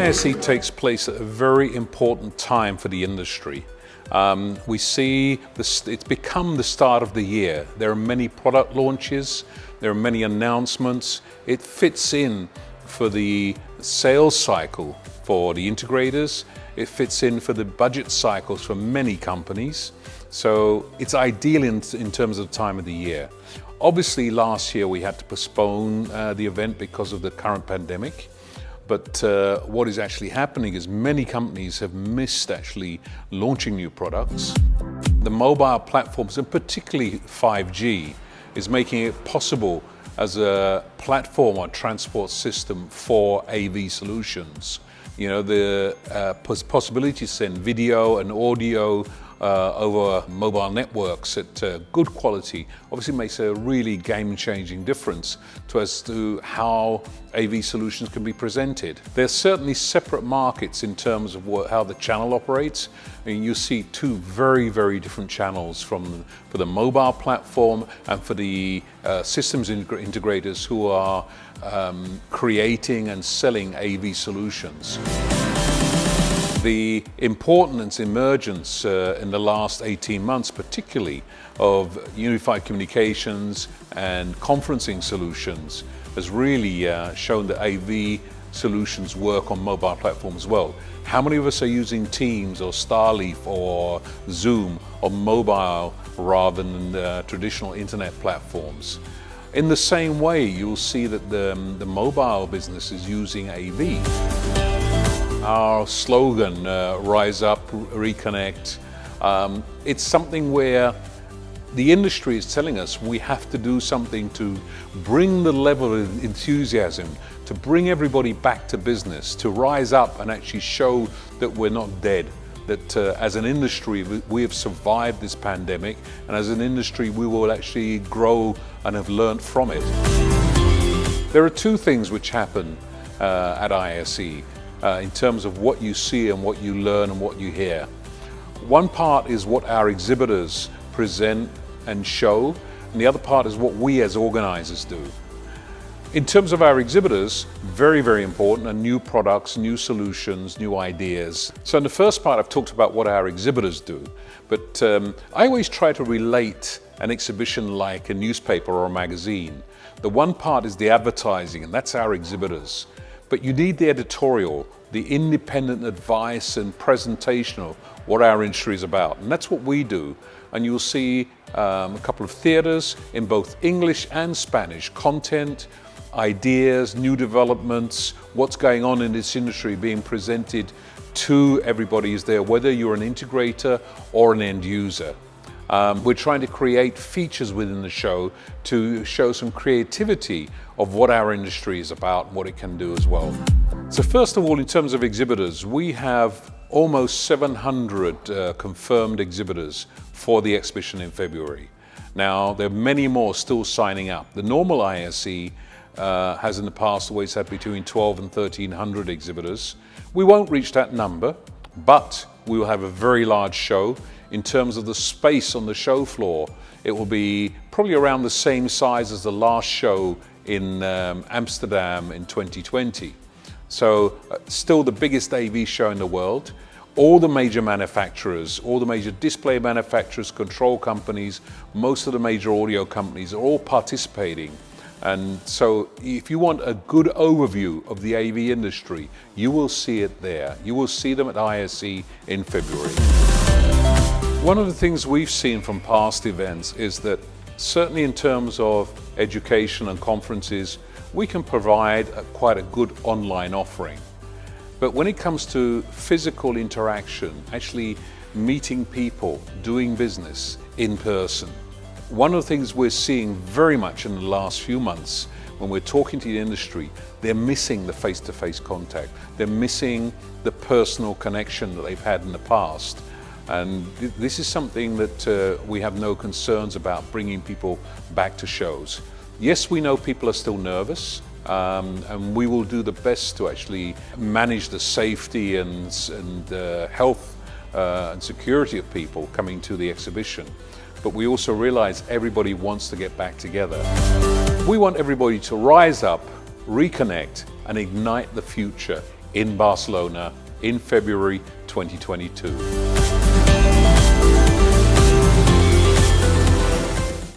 ISE takes place at a very important time for the industry. We see it's become the start of the year. There are many product launches, there are many announcements. It fits in for the sales cycle for the integrators. It fits in for the budget cycles for many companies. So it's ideal in terms of time of the year. Obviously last year we had to postpone the event because of the current pandemic. But what is actually happening is many companies have missed actually launching new products. The mobile platforms, and particularly 5G, is making it possible as a platform or transport system for AV solutions. You know, the possibility to send video and audio over mobile networks at good quality obviously makes a really game-changing difference as to how AV solutions can be presented. There's certainly separate markets in terms of how the channel operates. I mean, you see two very, very different channels for the mobile platform and for the systems integrators who are creating and selling AV solutions. The importance, emergence in the last 18 months, particularly of unified communications and conferencing solutions, has really shown that AV solutions work on mobile platforms as well. How many of us are using Teams or Starleaf or Zoom on mobile rather than traditional internet platforms? In the same way, you'll see that the mobile business is using AV. Our slogan, Rise Up, Reconnect, it's something where the industry is telling us we have to do something to bring the level of enthusiasm, to bring everybody back to business, to rise up and actually show that we're not dead, that as an industry we have survived this pandemic, and as an industry we will actually grow and have learned from it. There are two things which happen at ISE. In terms of what you see and what you learn and what you hear. One part is what our exhibitors present and show, and the other part is what we as organizers do. In terms of our exhibitors, very, very important, are new products, new solutions, new ideas. So in the first part I've talked about what our exhibitors do, but I always try to relate an exhibition like a newspaper or a magazine. The one part is the advertising, and that's our exhibitors. But you need the editorial, the independent advice and presentation of what our industry is about. And that's what we do. And you'll see a couple of theaters in both English and Spanish, content, ideas, new developments, what's going on in this industry being presented to everybody is there, whether you're an integrator or an end user. We're trying to create features within the show to show some creativity of what our industry is about and what it can do as well. So first of all, in terms of exhibitors, we have almost 700 confirmed exhibitors for the exhibition in February. Now, there are many more still signing up. The normal ISE has in the past always had between 12 and 1,300 exhibitors. We won't reach that number, but we will have a very large show. In terms of the space on the show floor, it will be probably around the same size as the last show in Amsterdam in 2020. So still the biggest AV show in the world. All the major manufacturers, all the major display manufacturers, control companies, most of the major audio companies are all participating. And so if you want a good overview of the AV industry, you will see it there. You will see them at ISE in February. One of the things we've seen from past events is that certainly in terms of education and conferences, we can provide quite a good online offering. But when it comes to physical interaction, actually meeting people, doing business in person, one of the things we're seeing very much in the last few months when we're talking to the industry, they're missing the face-to-face contact. They're missing the personal connection that they've had in the past. And this is something that we have no concerns about bringing people back to shows. Yes, we know people are still nervous, and we will do the best to actually manage the safety and health and security of people coming to the exhibition. But we also realize everybody wants to get back together. We want everybody to rise up, reconnect, and ignite the future in Barcelona in February 2022.